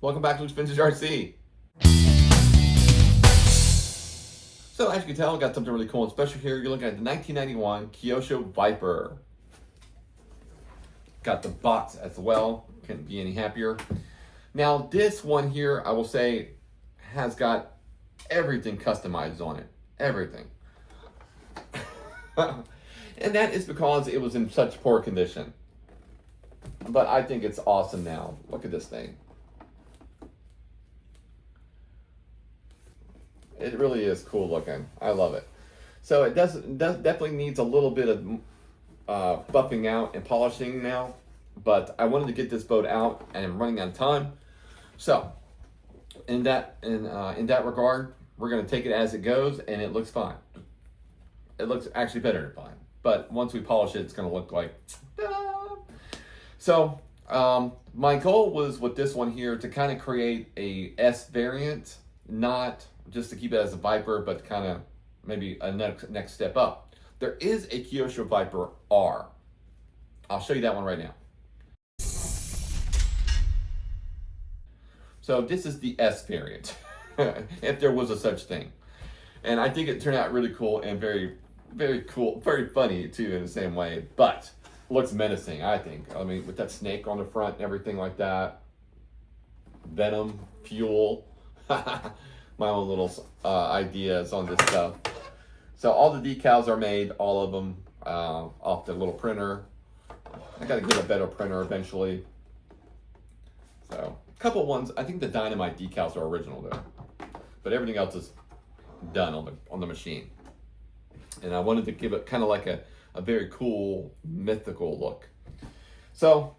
Welcome back to Luke's Vintage RC. So as you can tell, I got something really cool and special here. You're looking at the 1991 Kyosho Viper. Got the box as well. Couldn't be any happier. Now this one here, I will say, has got everything customized on it. Everything. And that is because it was in such poor condition. But I think it's awesome now. Look at this thing. It really is cool looking. I love it. So it does definitely needs a little bit of buffing out and polishing now. But I wanted to get this boat out, and I'm running out of time. So in that regard, we're going to take it as it goes, and it looks fine. It looks actually better than fine. But once we polish it, it's going to look like ta-da! So my goal was with this one here to kind of create a S variant, not just to keep it as a Viper, but kind of maybe a next step up. There is a Kyosho Viper R. I'll show you that one right now. So this is the S variant, if there was a such thing. And I think it turned out really cool and very, very cool, very funny too in the same way, but looks menacing, I think. I mean, with that snake on the front and everything like that. Venom, fuel. My own little ideas on this stuff. So all the decals are made, all of them, off the little printer. I gotta get a better printer eventually. So a couple ones, I think the Dynamite decals are original though, but everything else is done on the machine. And I wanted to give it kind of like a very cool, mythical look. So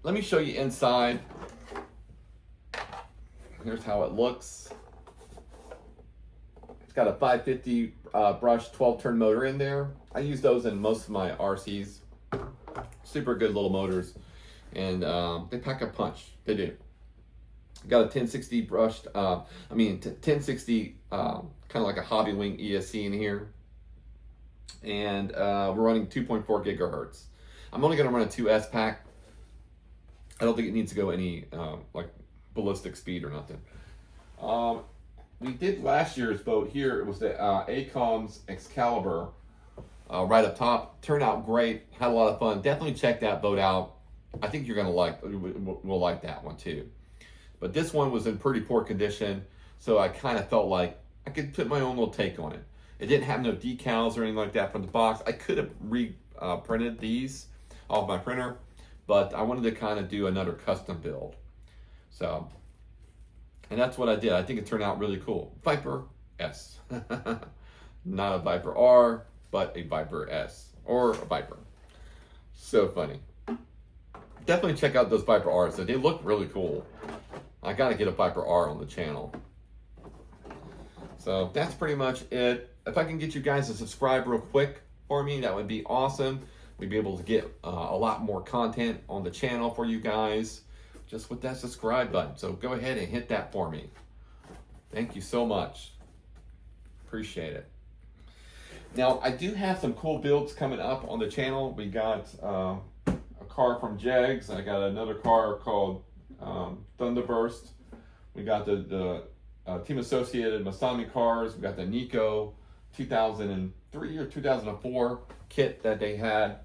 let me show you inside. Here's how it looks. It's got a 550 brush 12-turn motor in there. I use those in most of my RCs. Super good little motors, and they pack a punch. They do. Got a 1060 brushed, 1060 kind of like a Hobby Wing ESC in here, and we're running 2.4 gigahertz. I'm only going to run a 2S pack. I don't think it needs to go any like ballistic speed or nothing. We did last year's boat here. It was the ACOM's Excalibur right up top. Turned out great. Had a lot of fun. Definitely check that boat out. I think you're gonna will like that one too. But this one was in pretty poor condition, so I kind of felt like I could put my own little take on it. It didn't have no decals or anything like that from the box. I could have printed these off my printer, but I wanted to kind of do another custom build. So. And that's what I did. I think it turned out really cool. Viper S. Not a Viper R, but a Viper S. Or a Viper. So funny. Definitely check out those Viper Rs. They look really cool. I gotta get a Viper R on the channel. So that's pretty much it. If I can get you guys to subscribe real quick for me, that would be awesome. We'd be able to get a lot more content on the channel for you guys. Just with that subscribe button. So go ahead and hit that for me. Thank you so much. Appreciate it. Now, I do have some cool builds coming up on the channel. We got a car from Jegs. I got another car called Thunderburst. We got the Team Associated Masami cars. We got the Nico 2003 or 2004 kit that they had.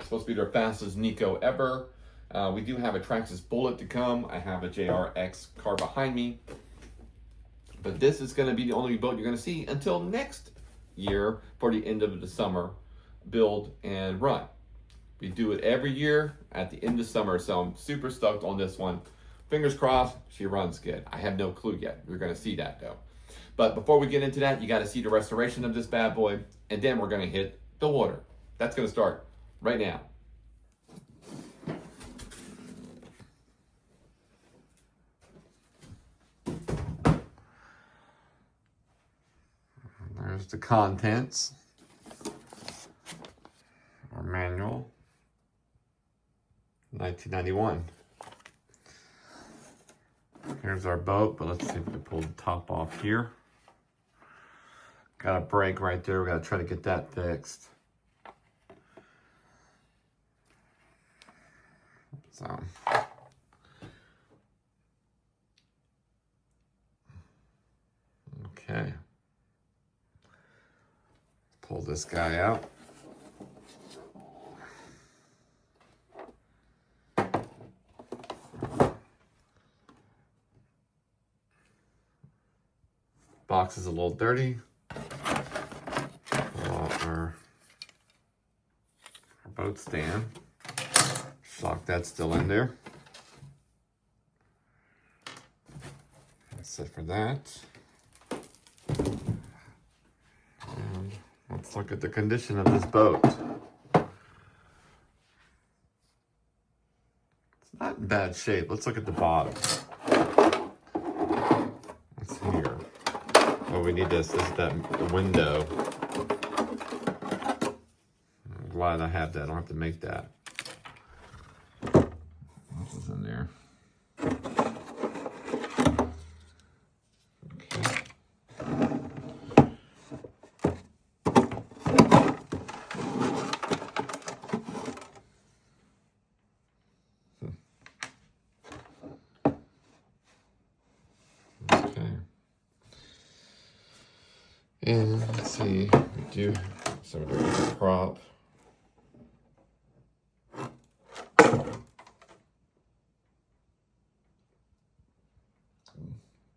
It's supposed to be their fastest Nico ever. We do have a Traxxas Bullet to come. I have a JRX car behind me. But this is going to be the only boat you're going to see until next year for the end of the summer build and run. We do it every year at the end of summer, so I'm super stoked on this one. Fingers crossed, she runs good. I have no clue yet. You're going to see that though. But before we get into that, you got to see the restoration of this bad boy, and then we're going to hit the water. That's going to start right now. There's the contents. Our manual. 1991. Here's our boat, but let's see if we can pull the top off here. Got a break right there. We got to try to get that fixed. So Okay. Pull this guy out. Box is a little dirty. Our boat stand. Shock that's still in there. That's it for that. And let's look at the condition of this boat. It's not in bad shape. Let's look at the bottom. What's here? Oh, we need this. This is that window. I'm glad I have that. I don't have to make that. What else is in there? And let's see, we do some of the prop.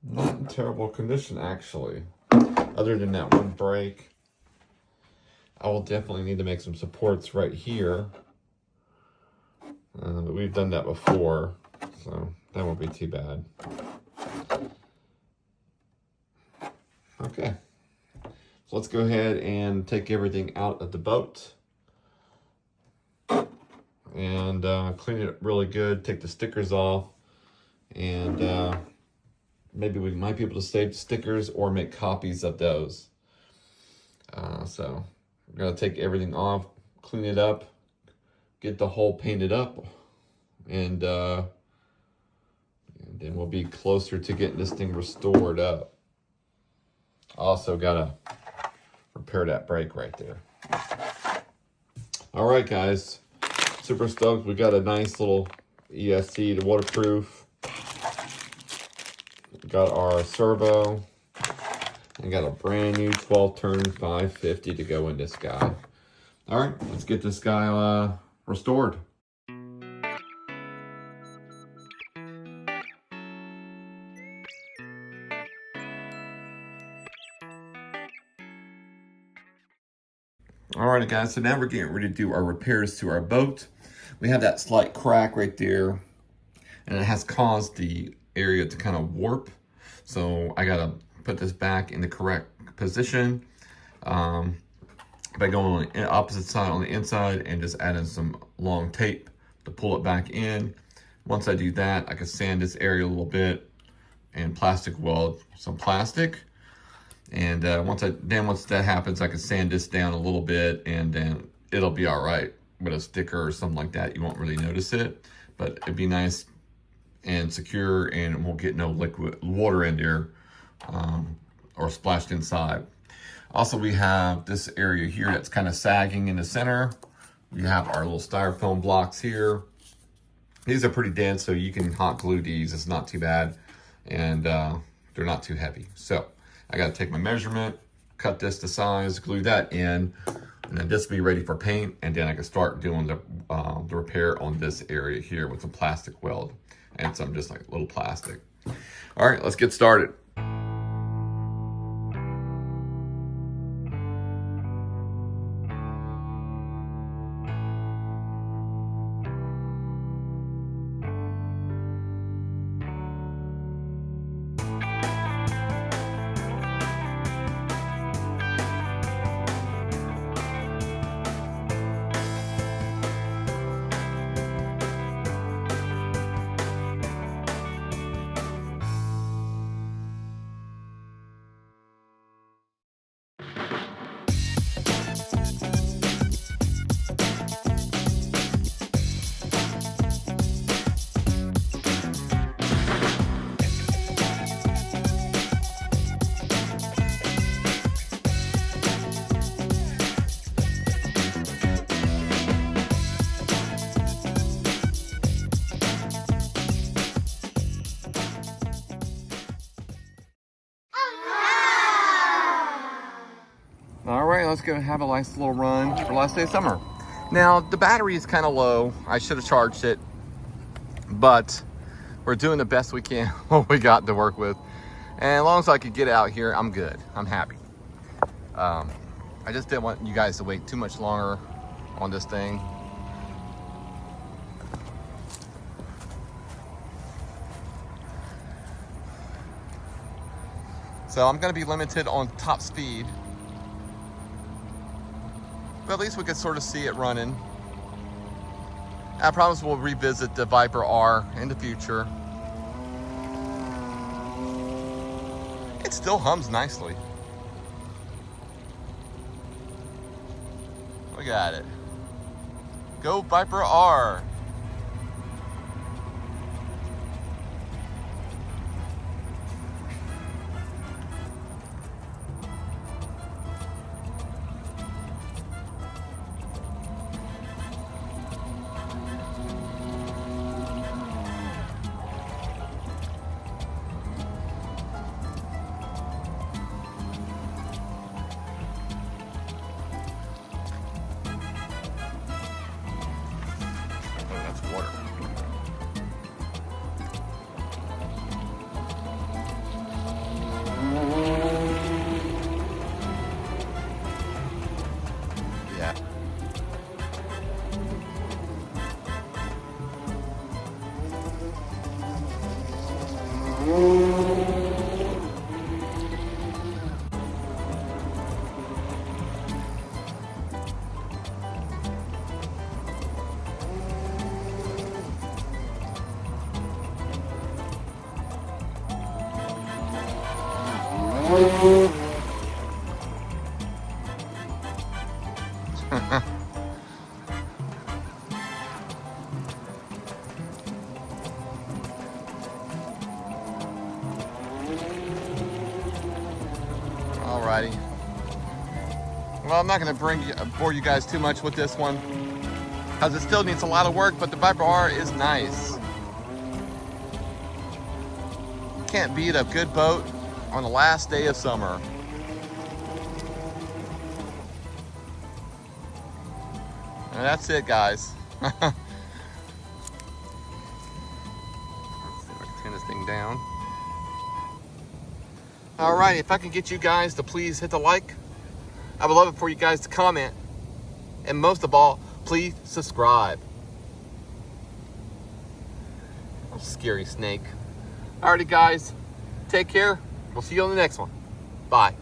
Not in terrible condition, actually. Other than that one break. I will definitely need to make some supports right here. But we've done that before, so that won't be too bad. Okay. So let's go ahead and take everything out of the boat and clean it really good, take the stickers off, and maybe we might be able to save the stickers or make copies of those. So we're gonna take everything off, clean it up, get the hull painted up, and then we'll be closer to getting this thing restored up. Also gotta repair that brake right there. All right, guys, super stoked. We got a nice little ESC, the waterproof. We got our servo. And got a brand new 12-turn 550 to go in this guy. All right, let's get this guy restored. All right, guys, so now we're getting ready to do our repairs to our boat. We have that slight crack right there, and it has caused the area to kind of warp. So I gotta put this back in the correct position by going on the opposite side on the inside and just adding some long tape to pull it back in. Once I do that, I can sand this area a little bit and plastic weld some plastic. And once that happens, I can sand this down a little bit, and then it'll be all right. With a sticker or something like that, you won't really notice it, but it'd be nice and secure, and it won't get no liquid water in there or splashed inside. Also, we have this area here that's kind of sagging in the center. We have our little styrofoam blocks here. These are pretty dense, so you can hot glue these. It's not too bad, and they're not too heavy. So I got to take my measurement, cut this to size, glue that in, and then this will be ready for paint, and then I can start doing the repair on this area here with some plastic weld and some just like little plastic. All right, let's get started. let's go have a nice little run for last day of summer. Now, the battery is kind of low. I should have charged it, but we're doing the best we can what we got to work with. And as long as I could get out here, I'm good. I'm happy. I just didn't want you guys to wait too much longer on this thing. So I'm gonna be limited on top speed, but at least we could sort of see it running. I promise we'll revisit the Viper R in the future. It still hums nicely. Look at it. Go Viper R. Water. Yeah. Alrighty. Well, I'm not going to bore you guys too much with this one, because it still needs a lot of work, but the Viper R is nice. Can't beat a good boat on the last day of summer. And that's it, guys. Let's see if I can turn this thing down. All right, if I can get you guys to please hit the like, I would love it for you guys to comment. And most of all, please subscribe. Oh, scary snake. Alrighty, guys, take care. We'll see you on the next one. Bye.